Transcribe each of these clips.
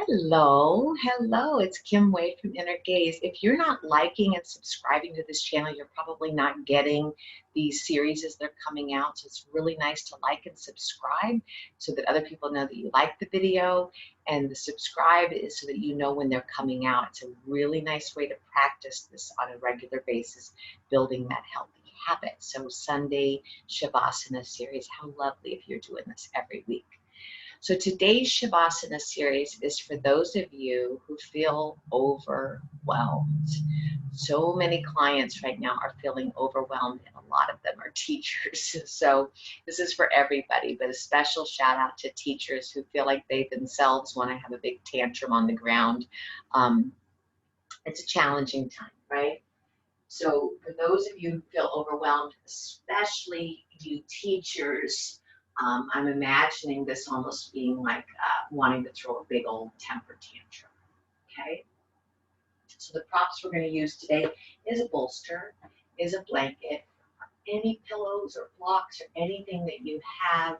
Hello, hello. It's Kim Wade from Inner Gaze. If you're not liking and subscribing to this channel, you're probably not getting these series as they're coming out. So it's really nice to like and subscribe so that other people know that you like the video. And the subscribe is so that you know when they're coming out. It's a really nice way to practice this on a regular basis, building that healthy habit. So Sunday Savasana series, how lovely if you're doing this every week. So today's Savasana series is for those of you who feel overwhelmed. So many clients right now are feeling overwhelmed, and a lot of them are teachers. So this is for everybody, but a special shout out to teachers who feel like they themselves want to have a big tantrum on the ground. It's a challenging time, right? So for those of you who feel overwhelmed, especially you teachers, I'm imagining this almost being like wanting to throw a big old temper tantrum, okay? So the props we're going to use today is a bolster, is a blanket, any pillows or blocks or anything that you have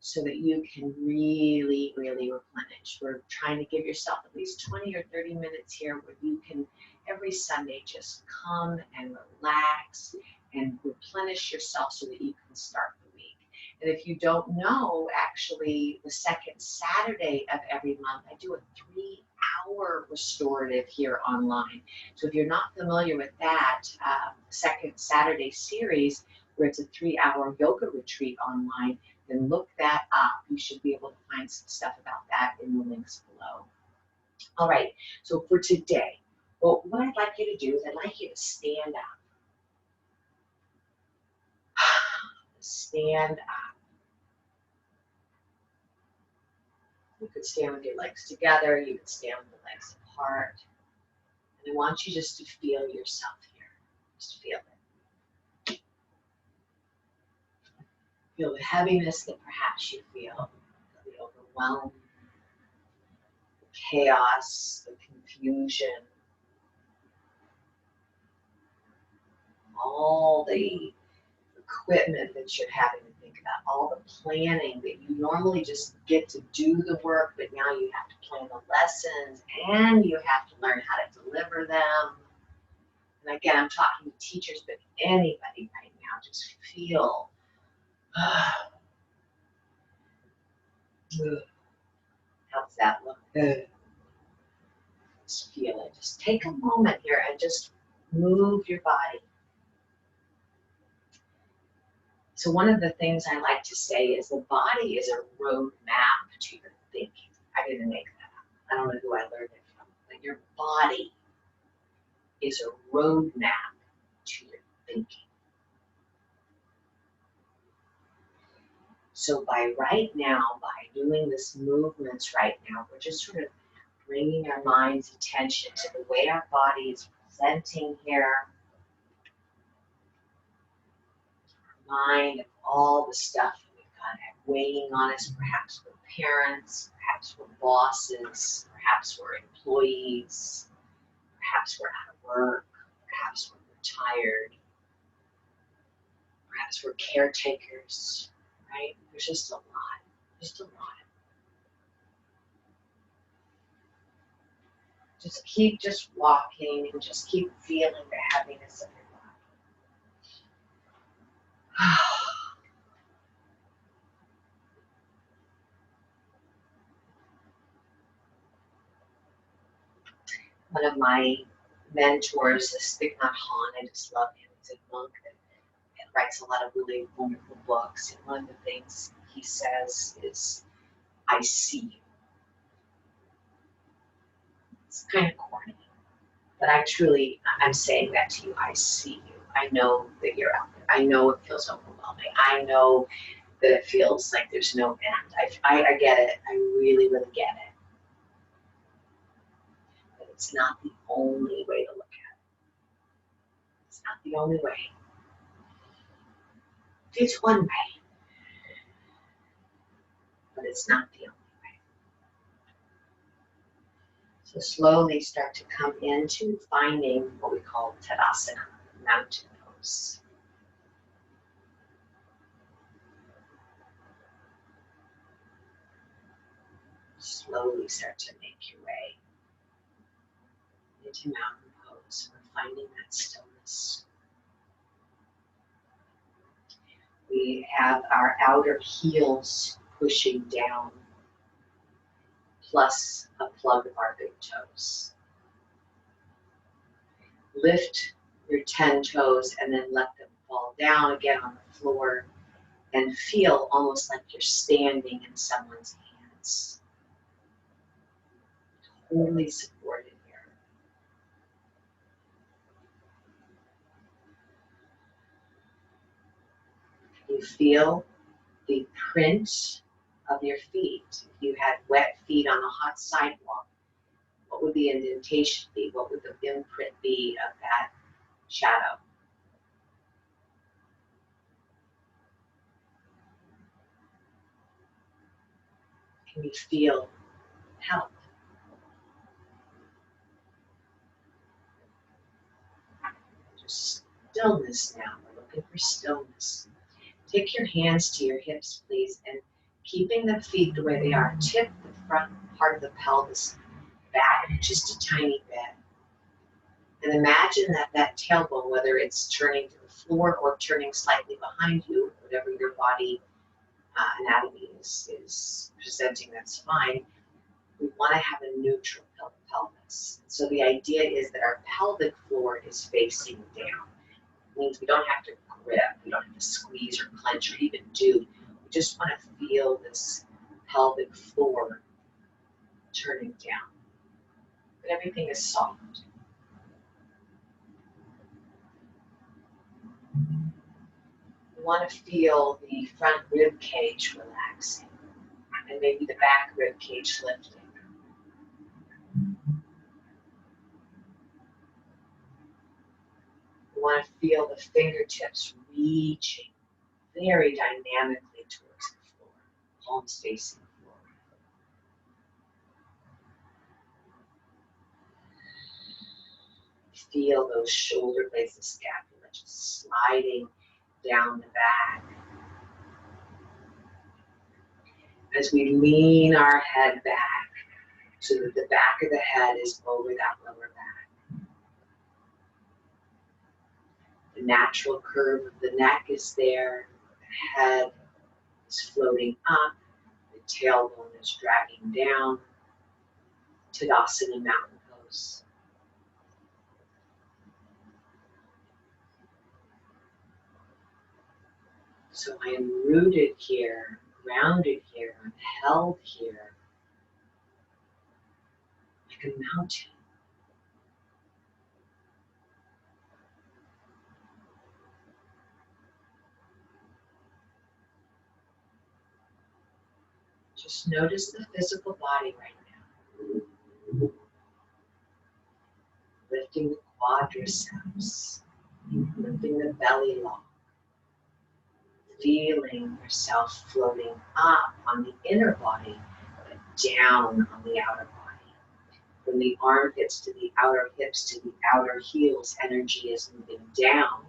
so that you can really, really replenish. We're trying to give yourself at least 20 or 30 minutes here where you can every Sunday just come and relax and replenish yourself so that you can start the week. And if you don't know, actually, the second Saturday of every month, I do a 3-hour restorative here online. So if you're not familiar with that, second Saturday series, where it's a 3-hour yoga retreat online, then look that up. You should be able to find some stuff about that in the links below. All right, so for today, well, what I'd like you to do is I'd like you to stand up. Stand up. You could stand with your legs together. You could stand with the legs apart. And I want you just to feel yourself here. Just feel it. Feel the heaviness that perhaps you feel, the overwhelm, the chaos, the confusion, all the equipment that you're having to think about, all the planning that you normally just get to do the work, but now you have to plan the lessons and you have to learn how to deliver them. And again, I'm talking to teachers, but anybody right now, just feel, how's that look? Just feel it. Just take a moment here and just move your body. So one of the things I like to say is the body is a roadmap to your thinking. I didn't make that up. I don't know who I learned it from, but your body is a roadmap to your thinking. So by right now, by doing this movements right now, we're just sort of bringing our mind's attention to the way our body is presenting here. Our mind of all the stuff that we've got weighing on us. Perhaps we're parents, perhaps we're bosses, perhaps we're employees, perhaps we're out of work, perhaps we're retired, perhaps we're caretakers, right? There's just a lot, just a lot. Just keep just walking and just keep feeling the heaviness of your body. One of my mentors is Thich Nhat Hanh. I just love him. He's a monk that writes a lot of really wonderful books. And one of the things he says is, I see you. It's kind of corny, but I'm saying that to you. I see you. I know that you're out there. I know it feels overwhelming. I know that it feels like there's no end. I get it. I really, really get it. But it's not the only way to look at it. It's not the only way. It's one way, but it's not the only way. So slowly start to come into finding what we call Tadasana, mountain pose. slowly start to make your way into mountain pose. We're finding that stillness. We have our outer heels pushing down, plus a plug of our big toes. Lift your 10 toes and then let them fall down again on the floor and feel almost like you're standing in someone's hands. Totally supported here. You feel the print of your feet. If you had wet feet on a hot sidewalk, what would the indentation be? What would the imprint be of that shadow? Can you feel help? Just stillness now. We're looking for stillness. Take your hands to your hips, please, and keeping the feet the way they are, tip the front part of the pelvis back just a tiny bit. And imagine that that tailbone, whether it's turning to the floor or turning slightly behind you, whatever your body anatomy is presenting, that's fine. We want to have a neutral pelvis. So the idea is that our pelvic floor is facing down. It means we don't have to grip, we don't have to squeeze or clench or even do. We just want to feel this pelvic floor turning down. But everything is soft. We want to feel the front rib cage relaxing and maybe the back rib cage lifting. We want to feel the fingertips reaching very dynamically towards the floor, palms facing forward. Feel those shoulder blades, the scapula just sliding down the back. As we lean our head back so that the back of the head is over that lower back. The natural curve of the neck is there, the head is floating up, the tailbone is dragging down. Tadasana mountain pose. So I am rooted here, grounded here, I'm held here like a mountain. Just notice the physical body right now. Lifting the quadriceps, lifting the belly lock. Feeling yourself floating up on the inner body, but down on the outer body. From the armpits to the outer hips to the outer heels, energy is moving down.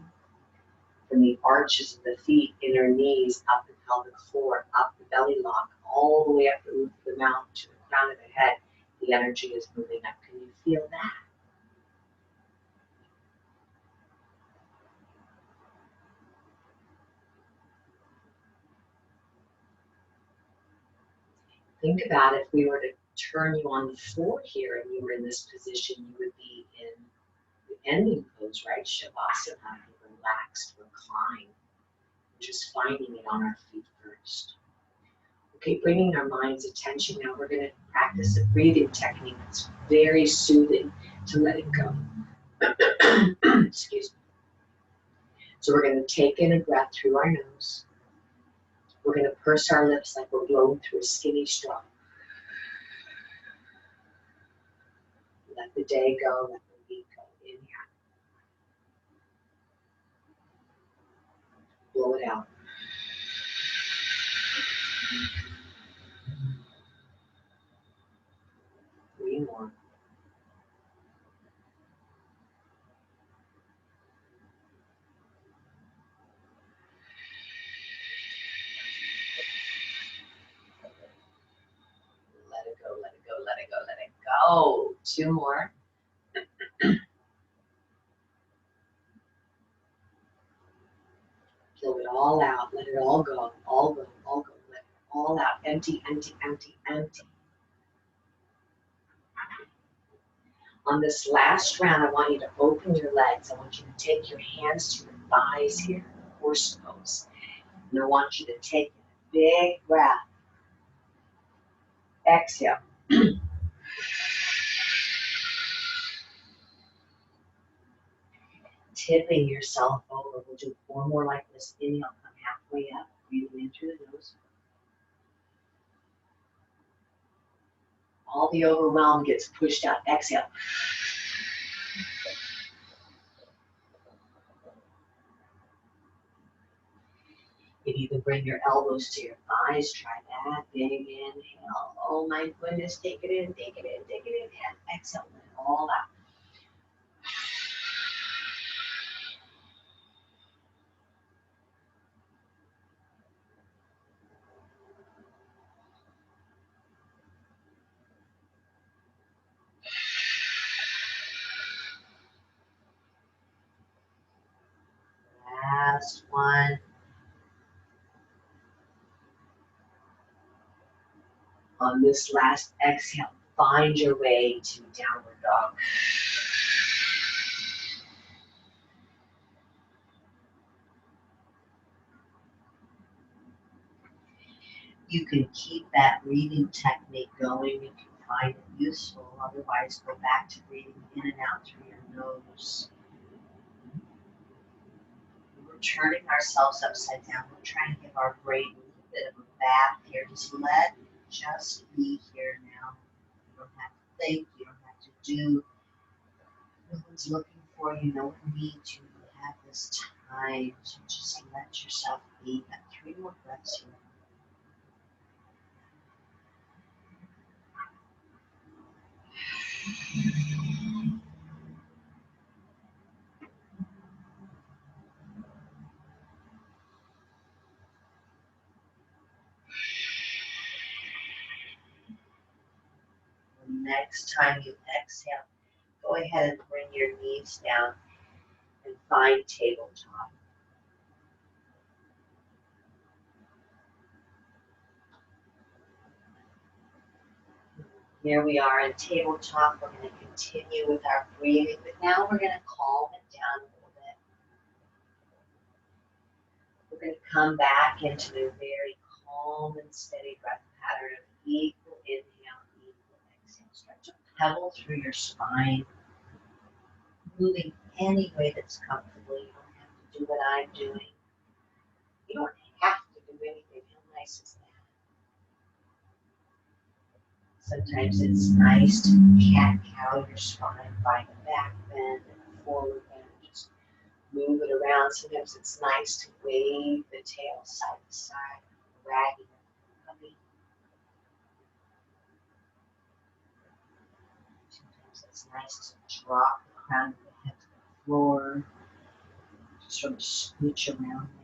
From the arches of the feet, inner knees, up the pelvic floor, up the belly lock, all the way up the roof of the mouth to the crown of the head, the energy is moving up. Can you feel that? Think about if we were to turn you on the floor here and you were in this position, you would be in the ending pose, right? Savasana, relaxed, recline. Just finding it on our feet first. Okay, bringing our mind's attention now, we're going to practice a breathing technique that's very soothing to let it go. Excuse me. So we're going to take in a breath through our nose. We're going to purse our lips like we're blowing through a skinny straw. Let the day go, let the week go. Inhale. Blow it out. Three more. Let it go, go. 2 more. Blow it all out. Let it all go. All go. All go. Let it all out. Empty, empty, empty, empty. On this last round, I want you to open your legs. I want you to take your hands to your thighs here, horse pose. And I want you to take a big breath. Exhale. Tipping yourself over. We'll do 4 more like this. Inhale, come halfway up, breathing in through the nose. All the overwhelm gets pushed out. Exhale. If you can bring your elbows to your thighs, try that. Big inhale. Oh my goodness, take it in, take it in, take it in. And exhale, let it all out. Last one. On this last exhale, find your way to downward dog. You can keep that breathing technique going if you find it useful. Otherwise, go back to breathing in and out through your nose. We're turning ourselves upside down. We're trying to give our brain a little bit of a bath here. Just be here now. You don't have to think. You don't have to do. No one's looking for you. No one needs you. You have this time. So just let yourself be. Got 3 more breaths here. Next time you exhale, go ahead and bring your knees down and find tabletop. Here we are in tabletop. We're going to continue with our breathing, but now we're going to calm it down a little bit. We're going to come back into a very calm and steady breath pattern of equal inhale, equal exhale. Start to pebble through your spine, moving any way that's comfortable. You don't have to do what I'm doing. You don't have to do anything. How nice is that? Sometimes it's nice to cat-cow your spine, find a back bend and a forward bend. Just move it around. Sometimes it's nice to wave the tail side to side, wagging it, coming. Sometimes it's nice to drop the crown of the head to the floor, just sort of scooch around there.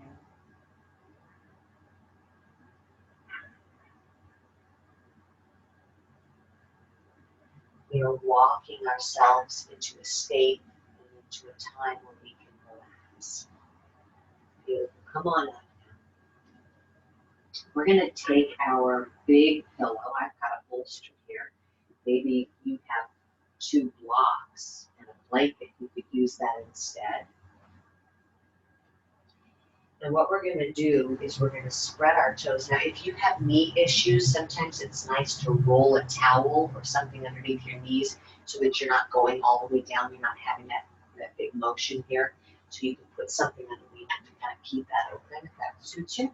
We are walking ourselves into a state and into a time where we can relax. Beautiful. Come on up. We're going to take our big pillow. I've got a bolster here. Maybe you have 2 blocks and a blanket. You could use that instead. And what we're going to do is we're going to spread our toes. Now, if you have knee issues, sometimes it's nice to roll a towel or something underneath your knees so that you're not going all the way down. You're not having that big motion here. So you can put something underneath to kind of keep that open if that suits you.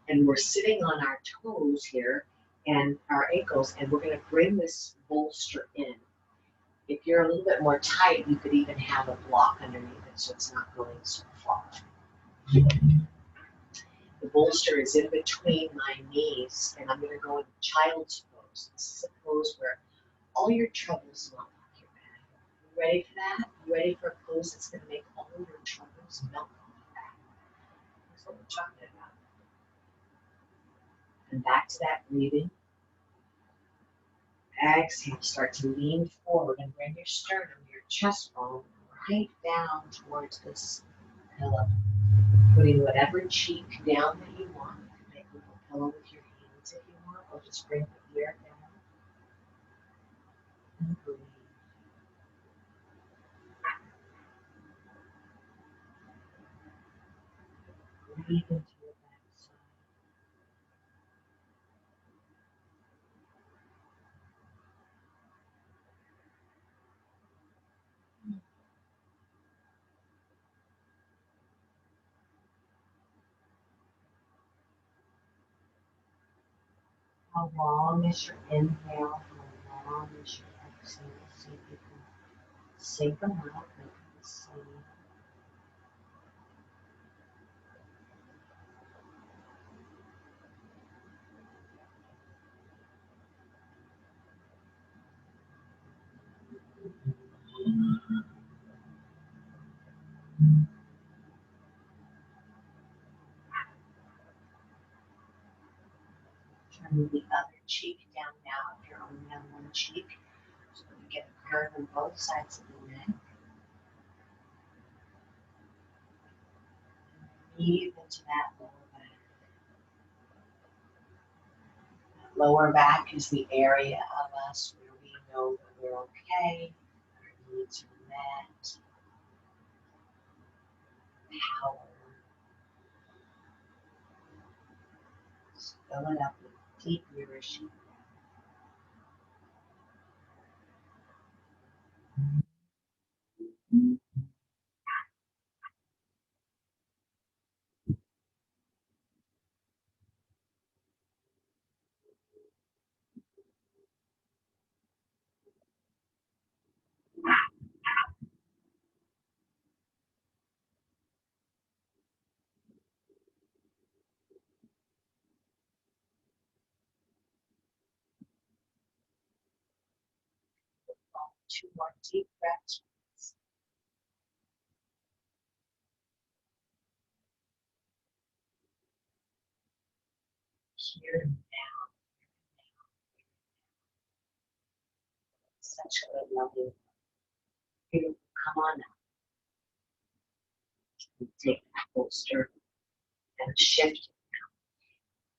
And we're sitting on our toes here and our ankles, and we're going to bring this bolster in. If you're a little bit more tight, you could even have a block underneath it so it's not going so far. The bolster is in between my knees, and I'm going to go into child's pose. This is a pose where all your troubles melt off your back. You ready for that? You ready for a pose that's going to make all your troubles melt off your back? That's what we're talking about. And back to that breathing. Exhale, start to lean forward and bring your sternum, your chest bone right down towards this pillow. Putting whatever cheek down that you want. You can make a little pillow with your hands if you want, or just bring the ear down and breathe. Breathe into your backside. How long is your inhale? How long is your exhale? See if you can sync them out, make them the same. Turn the other cheek down now if you're only on one cheek. So you get a curve on both sides of the neck. Breathe into that lower back. That lower back is the area of us where we know that we're okay, our needs are met, power. Fill it up with deep nourishing. Two more deep breaths. Here and now. Such a lovely, beautiful. Come on now. Take that bolster and shift.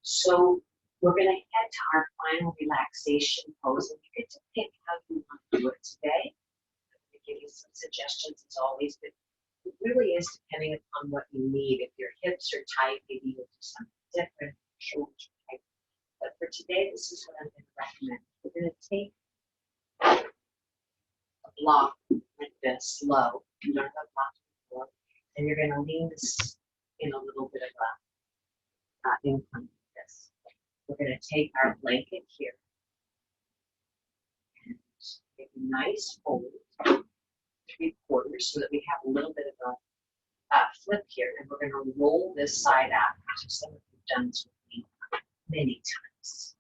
So we're going to head to our final relaxation pose, and you get to pick how you want to do it today. I'm going to give you some suggestions as always, but it really is depending upon what you need. If your hips are tight, maybe you'll do something different. Shoulders are tight. But for today, this is what I'm going to recommend. We're going to take a block like this, low. You don't have a block before, and you're going to lean this in a little bit of a incline like this. We're going to take our blanket here and make a nice fold, 3/4, so that we have a little bit of a flip here. And we're going to roll this side out. So some of you have done this with me many times.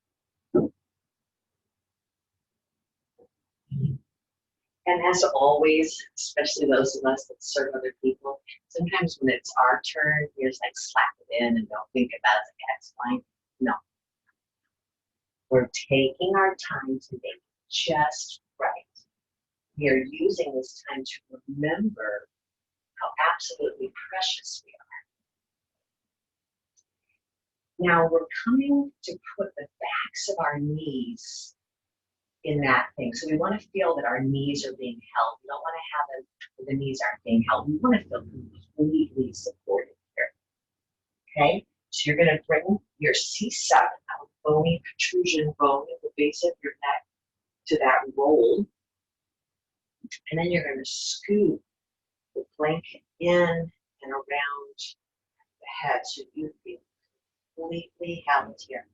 And as always, especially those of us that serve other people, sometimes when it's our turn, we just like slap it in and don't think about it. Okay, that's fine. No. We're taking our time to make it just right. We are using this time to remember how absolutely precious we are. Now we're coming to put the backs of our knees in that thing. So we want to feel that our knees are being held. We don't want to have them where the knees aren't being held. We want to feel completely supported here. Okay? So you're going to bring your C7, our bony protrusion bone at the base of your neck, to that roll. And then you're going to scoop the blanket in and around the head so you feel completely held here.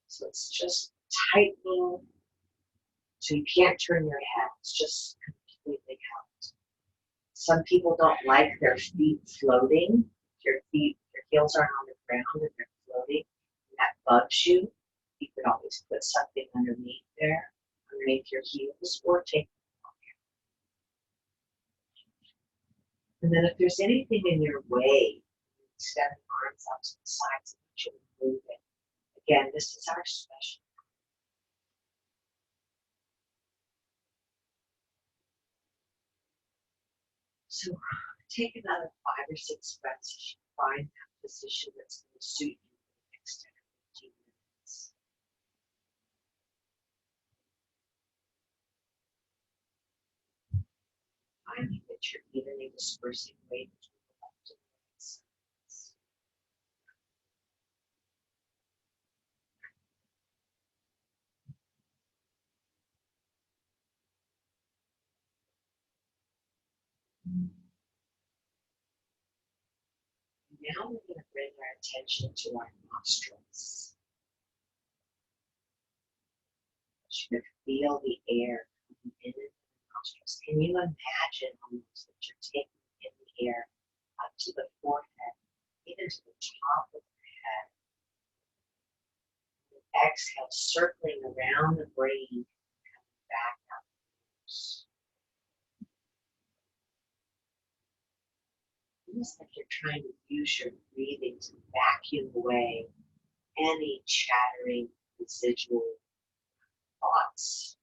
So it's just tightening so you can't turn your head. It's just completely held. Some people don't like their feet floating. Your heels aren't on the ground and they're floating. And that bugs you. You could always put something underneath there, underneath your heels, or take them off. And then if there's anything in your way, extend the arms out to the sides and you move it. Again, this is our special. So take another 5 or 6 breaths as you find that position that's going to suit you for the next 10 or 15 minutes. Finding that you're evenly dispersing weight between the left and the right sides. Now we're going to bring our attention to our nostrils. You're going to feel the air coming in and through the nostrils. Can you imagine almost that you're taking in the air up to the forehead, even to the top of the head? Exhale, circling around the brain, coming back out the nose. Almost like you're trying to use your breathing to vacuum away any chattering residual thoughts.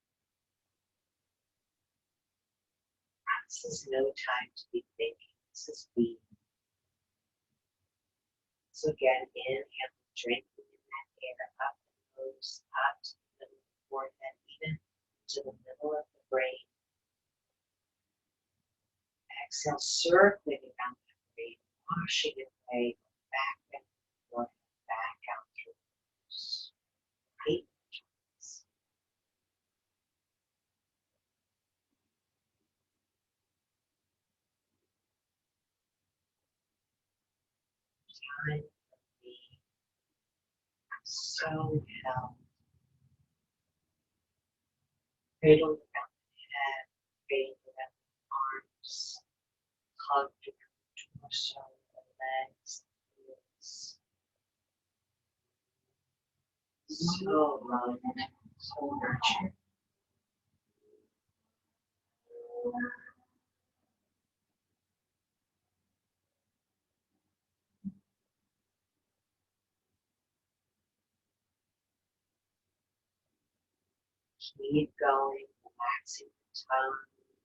This is no time to be thinking. This is being. So again, inhale, drinking in that air up the nose, up to the middle of the forehead, even to the middle of the brain. Exhale, circling around the brain, washing it away, back and forth, back out through the nose. 8 times. Time for me. I'm so held. Cradled around the head, cradled around the arms, hugged around the torso, the legs, the heels. So loved, so nurtured. Keep going, relaxing the tongue,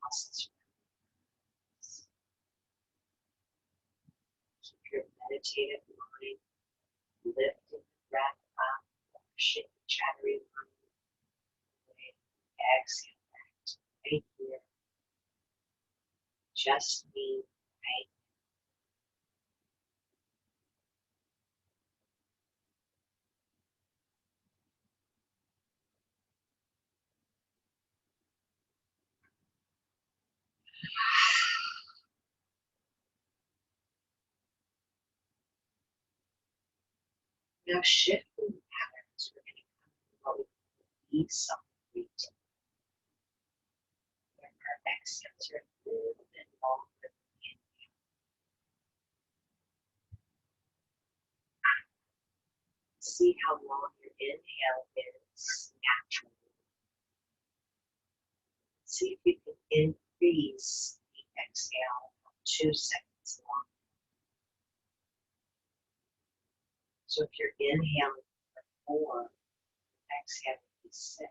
muscles around the eyes. Keep your meditative mind lifting the breath up, washing the chattery mind away. Exhale back to right here. Just me, right? Now shifting patterns, we're going to come to what we call the E-side breathing, where our exhales are a little bit longer than the inhale. See how long your inhale is naturally. See if you can increase the exhale from 2 seconds long. So if you're inhaling for 4, exhale for 6.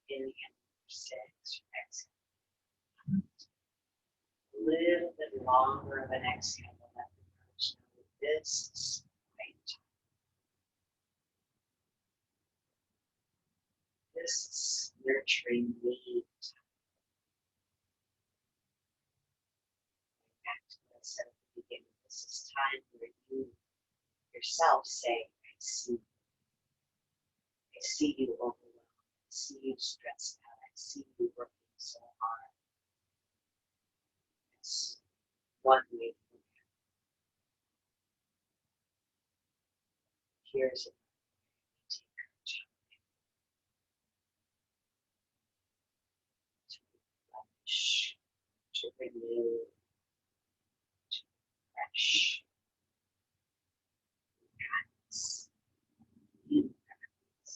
Inhale for 6, exhale. A little bit longer of an exhale to let the nerves know that this is right. This is nurturing me. Back to what I said at the beginning. This is time where you yourself say, I see you overwhelmed. I see you stressed out. I see you working so hard. It's one way for you. Here's a take your time to replenish, to renew, to refresh. Kindness. You kindness.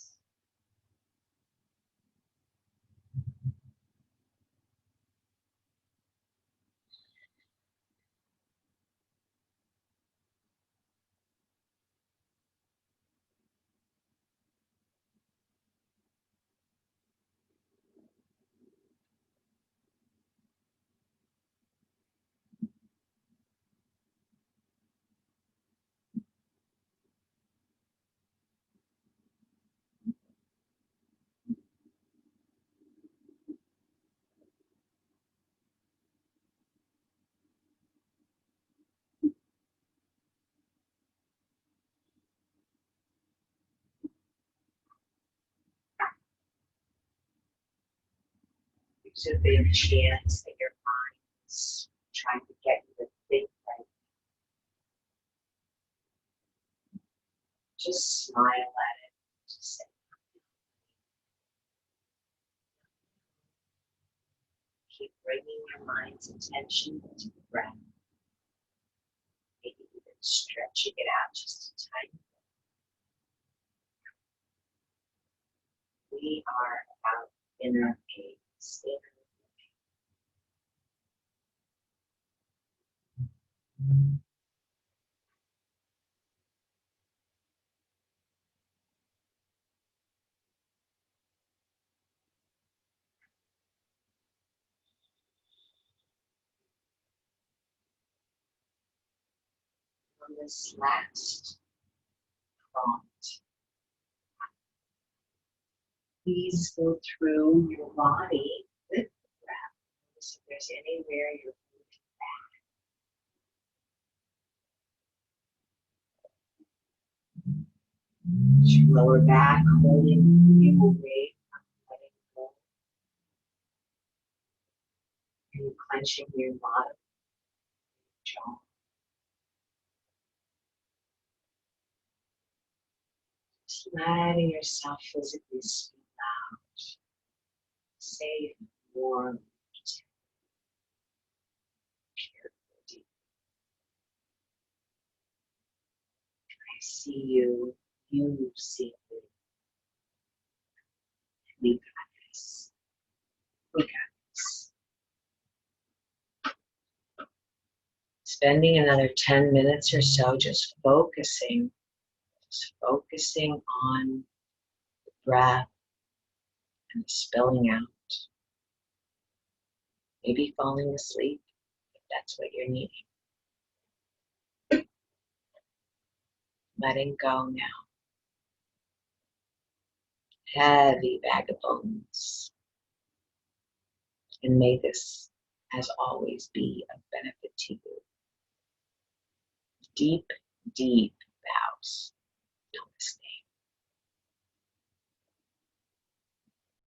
gives you a big chance that your mind's trying to get you to think right. Just smile at it. Just say, keep bringing your mind's attention to the breath. Maybe even stretching it out just a tiny bit. We are about inner gaze. On this last prompt, please go through your body with the breath. Notice if there's anywhere you're moving back. Your lower back, holding you away from letting go. And clenching your bottom jaw. Just letting yourself physically speak out. Safe, warm, cared for, deep. I see you, you see me. We got this. We got this. Spending another 10 minutes or so just focusing on the breath and the spilling out. Maybe falling asleep if that's what you're needing. Letting go now. Heavy bag of bones. And may this, as always, be of benefit to you. Deep, deep bows. Namaste.